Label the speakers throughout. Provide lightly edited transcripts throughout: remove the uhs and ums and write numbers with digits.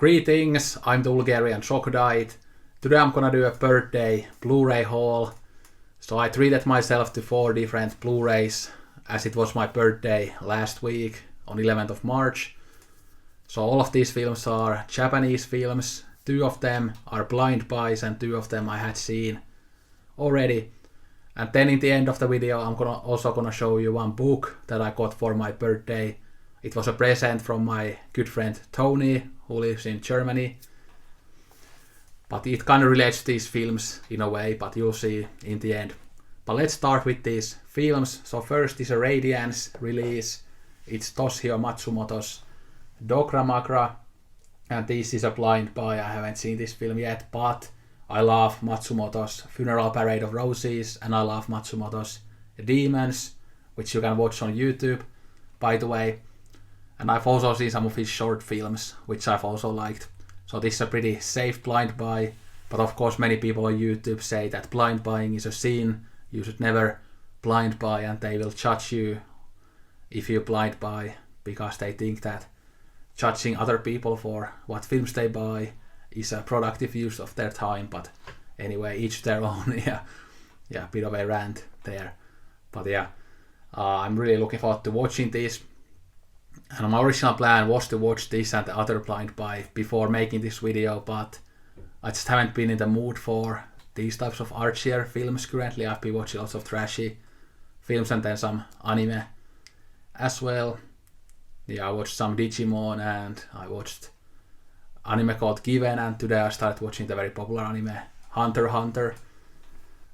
Speaker 1: Greetings, I'm the Bulgarian Troglodyte. Today I'm gonna do a birthday Blu-ray haul. So I treated myself to 4 different Blu-rays as it was my birthday last week on 11th of March. So all of these films are Japanese films. 2 of them are blind buys and 2 of them I had seen already. And then in the end of the video I'm also gonna show you one book that I got for my birthday. It was a present from my good friend Tony, who lives in Germany. But it kind of relates to these films in a way, but you'll see in the end. But let's start with these films. So first is a Radiance release. It's Toshio Matsumoto's Doggeramagra. And this is a blind buy. I haven't seen this film yet, but I love Matsumoto's Funeral Parade of Roses and I love Matsumoto's Demons, which you can watch on YouTube, by the way. And I've also seen some of his short films, which I've also liked. So this is a pretty safe blind buy. But of course many people on YouTube say that blind buying is a sin. You should never blind buy and they will judge you if you blind buy, because they think that judging other people for what films they buy is a productive use of their time. But anyway, each their own. yeah, bit of a rant there. But yeah, I'm really looking forward to watching this. And my original plan was to watch this and the other blind buy before making this video, but I just haven't been in the mood for these types of artsier films currently. I've been watching lots of trashy films and then some anime as well. Yeah, I watched some Digimon and I watched anime called Given, and today I started watching the very popular anime Hunter x Hunter.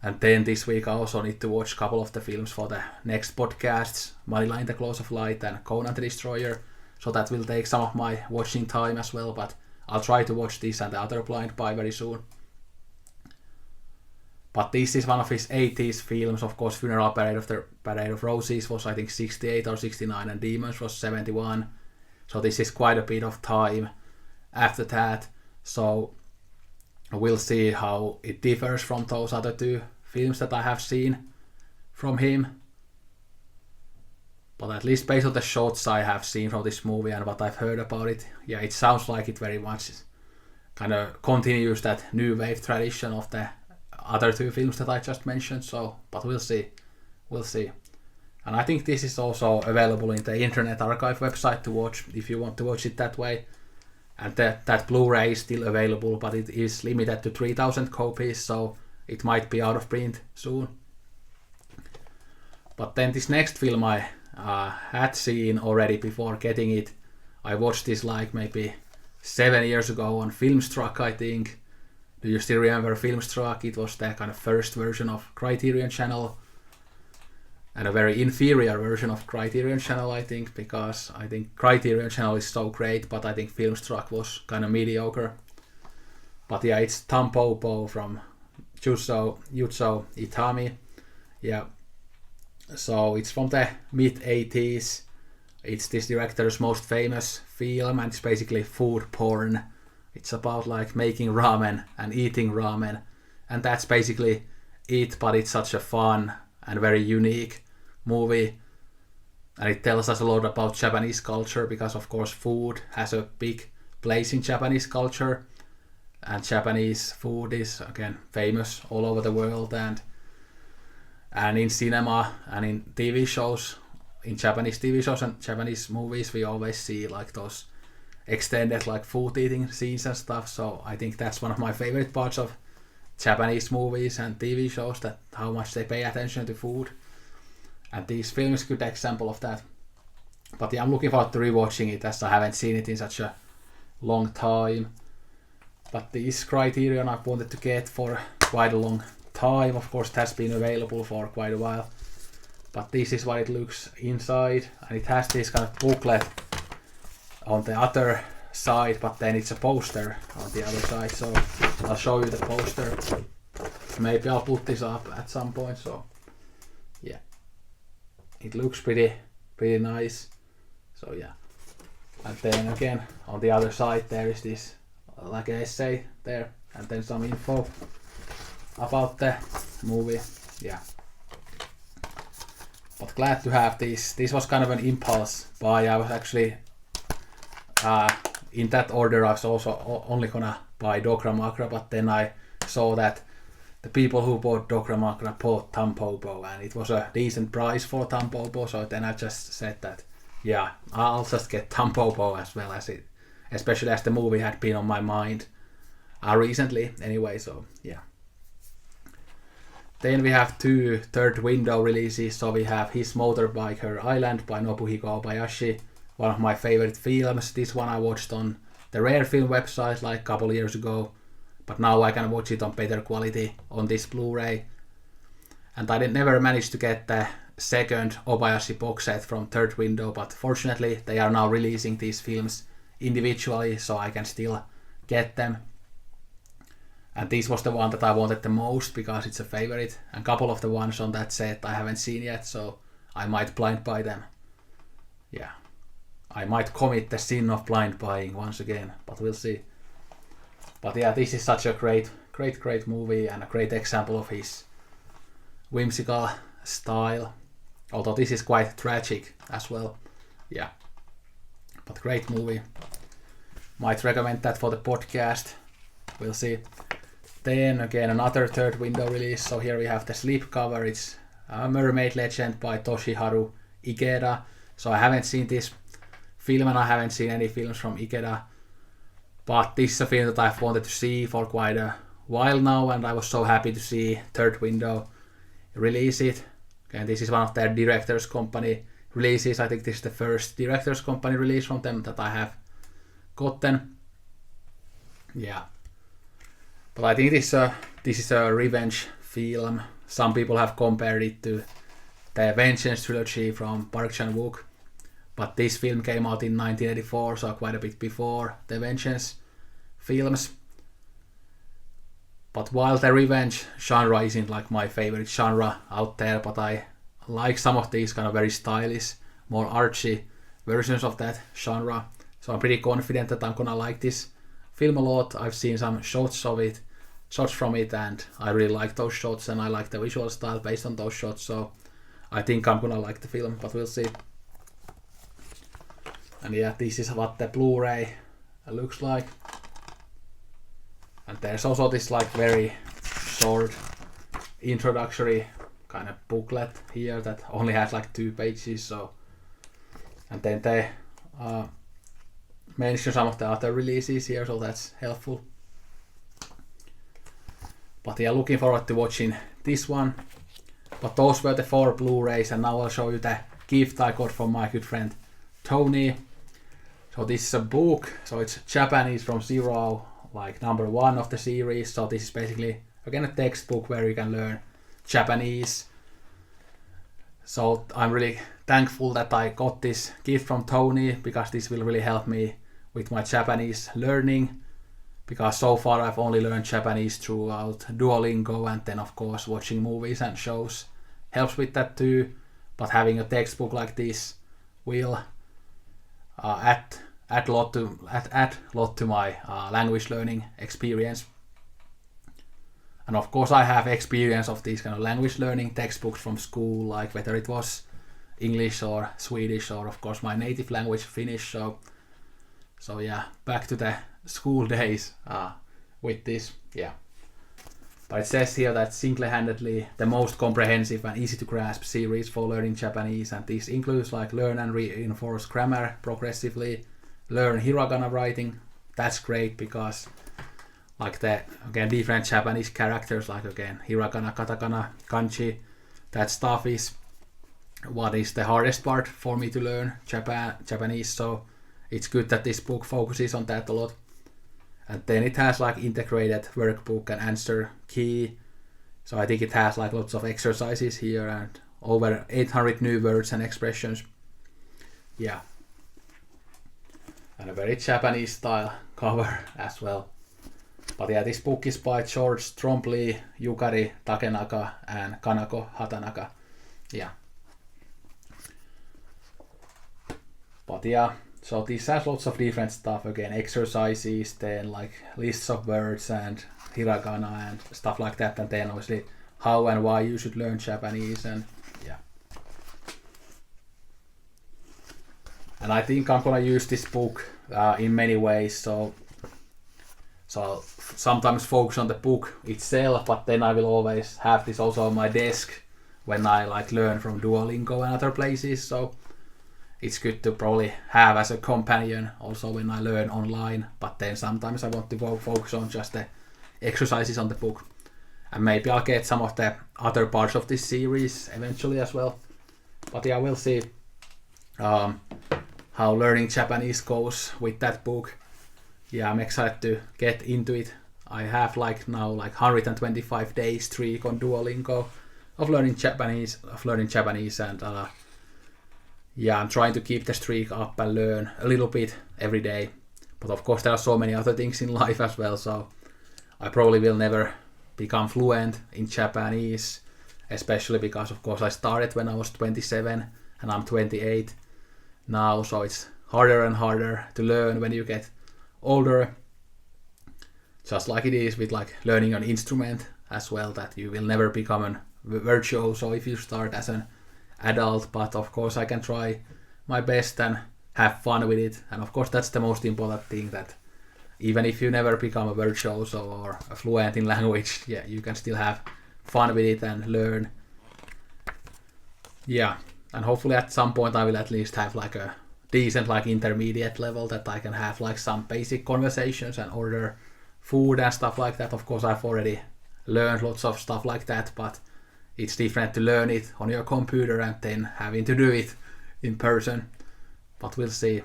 Speaker 1: And then this week I also need to watch a couple of the films for the next podcasts, Manila in the Claws of Light and Conan the Destroyer. So that will take some of my watching time as well, but I'll try to watch this and the other blind buy very soon. But this is one of his 80s films. Of course, Funeral Parade of Roses was I think 68 or 69 and Demons was 71. So this is quite a bit of time after that. So we'll see how it differs from those other 2 films that I have seen from him. But at least based on the shots I have seen from this movie and what I've heard about it, yeah, it sounds like it very much kind of continues that new wave tradition of the other 2 films that I just mentioned. So, but we'll see. And I think this is also available in the Internet Archive website to watch if you want to watch it that way. And that Blu-ray is still available, but it is limited to 3,000 copies, so it might be out of print soon. But then this next film I had seen already before getting it. I watched this like maybe 7 years ago on Filmstruck, I think. Do you still remember Filmstruck? It was the kind of first version of Criterion Channel. And a very inferior version of Criterion Channel, I think, because I think Criterion Channel is so great, but I think Filmstruck was kind of mediocre. But yeah, it's Tampopo from Yuzo Itami. Yeah, so it's from the mid-80s. It's this director's most famous film, and it's basically food porn. It's about like making ramen and eating ramen, and that's basically it, but it's such a fun and very unique movie, and it tells us a lot about Japanese culture, because of course food has a big place in Japanese culture, and Japanese food is again famous all over the world, and in cinema and in TV shows, in Japanese TV shows and Japanese movies, we always see like those extended like food eating scenes and stuff. So I think that's one of my favorite parts of Japanese movies and TV shows, that how much they pay attention to food. And this film is a good example of that. But yeah, I'm looking forward to rewatching it, as I haven't seen it in such a long time. But this Criterion I've wanted to get for quite a long time. Of course it has been available for quite a while. But this is what it looks inside. And it has this kind of booklet on the other side, but then it's a poster on the other side. So I'll show you the poster. Maybe I'll put this up at some point. So yeah, it looks pretty nice. So yeah, and then again on the other side there is this like an essay there, and then some info about the movie. Yeah, but glad to have this. This was kind of an impulse buy. I was actually in that order I was also only gonna buy Dogra Magra, but then I saw that the people who bought Dogra Magra bought Tampopo, and it was a decent price for Tampopo, so then I just said that, yeah, I'll just get Tampopo as well, as it, especially as the movie had been on my mind recently anyway, so yeah. Then we have 2 third window releases, so we have His Motorbiker Island by Nobuhiko Obayashi, one of my favorite films. This one I watched on the Rare Film website like a couple years ago, but now I can watch it on better quality on this Blu-ray. And I never managed to get the second Obayashi box set from Third Window, but fortunately they are now releasing these films individually, so I can still get them. And this was the one that I wanted the most because it's a favorite, and a couple of the ones on that set I haven't seen yet, so I might blind buy them. Yeah, I might commit the sin of blind buying once again, but we'll see. But yeah, this is such a great movie and a great example of his whimsical style, although this is quite tragic as well. Yeah, but great movie. Might recommend that for the podcast. We'll see. Then again another Third Window release. So here we have the slipcover. It's Mermaid Legend by Toshiharu Ikeda. So I haven't seen this film and I haven't seen any films from Ikeda. But this is a film that I've wanted to see for quite a while now, and I was so happy to see Third Window release it. And this is one of their directors company releases. I think this is the first directors company release from them that I have gotten. Yeah. But I think this is a revenge film. Some people have compared it to the Vengeance trilogy from Park Chan-wook. But this film came out in 1984, so quite a bit before the Vengeance films. But while the revenge genre isn't like my favorite genre out there, but I like some of these kind of very stylish, more artsy versions of that genre. So I'm pretty confident that I'm gonna like this film a lot. I've seen some shots from it, and I really like those shots, and I like the visual style based on those shots. So I think I'm gonna like the film, but we'll see. And yeah, this is what the Blu-ray looks like. And there's also this like very short introductory kind of booklet here that only has like 2 pages. So, and then they mention some of the other releases here, so that's helpful. But yeah, looking forward to watching this one. But those were the 4 Blu-rays, and now I'll show you the gift I got from my good friend Tony. So this is a book, so it's Japanese from zero, like number 1 of the series. So this is basically again a textbook where you can learn Japanese. So I'm really thankful that I got this gift from Tony, because this will really help me with my Japanese learning. Because so far I've only learned Japanese throughout Duolingo, and then of course watching movies and shows helps with that too. But having a textbook like this will add a lot to my language learning experience. And of course I have experience of these kind of language learning textbooks from school, like whether it was English or Swedish or of course my native language Finnish. So yeah, back to the school days with this. Yeah. But it says here that single-handedly the most comprehensive and easy to grasp series for learning Japanese, and this includes like learn and reinforce grammar progressively, learn hiragana writing. That's great because like the again different Japanese characters, like again hiragana, katakana, kanji, that stuff is what is the hardest part for me to learn Japanese. So it's good that this book focuses on that a lot. And then it has like integrated workbook and answer key. So I think it has like lots of exercises here and over 800 new words and expressions. Yeah. And a very Japanese style cover as well. But yeah, this book is by George Trombley, Yukari Takenaka and Kanako Hatanaka. Yeah. But yeah. So this has lots of different stuff, again exercises, then like lists of words and hiragana and stuff like that, and then obviously how and why you should learn Japanese, and yeah. And I think I'm gonna use this book in many ways. So sometimes focus on the book itself, but then I will always have this also on my desk when I like learn from Duolingo and other places. So it's good to probably have as a companion also when I learn online. But then sometimes I want to focus on just the exercises on the book. And maybe I'll get some of the other parts of this series eventually as well. But yeah, we'll see how learning Japanese goes with that book. Yeah, I'm excited to get into it. I have now 125 days streak on Duolingo of learning Japanese, and yeah, I'm trying to keep the streak up and learn a little bit every day. But of course there are so many other things in life as well, so I probably will never become fluent in Japanese, especially because of course I started when I was 27 and I'm 28 now, so it's harder and harder to learn when you get older, just like it is with like learning an instrument as well, that you will never become a virtuoso if you start as an adult. But of course I can try my best and have fun with it, and of course that's the most important thing, that even if you never become a virtuoso or a fluent in language, yeah, you can still have fun with it and learn. Yeah, and hopefully at some point I will at least have like a decent like intermediate level, that I can have like some basic conversations and order food and stuff like that. Of course I've already learned lots of stuff like that, but it's different to learn it on your computer and then having to do it in person. But we'll see.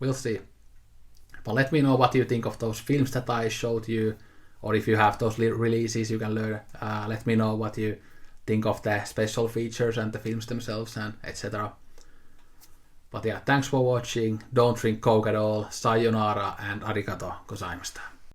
Speaker 1: But let me know what you think of those films that I showed you, or if you have those releases you can learn. Let me know what you think of the special features and the films themselves and etc. But yeah, thanks for watching. Don't drink Coke at all. Sayonara and arigato gozaimashita.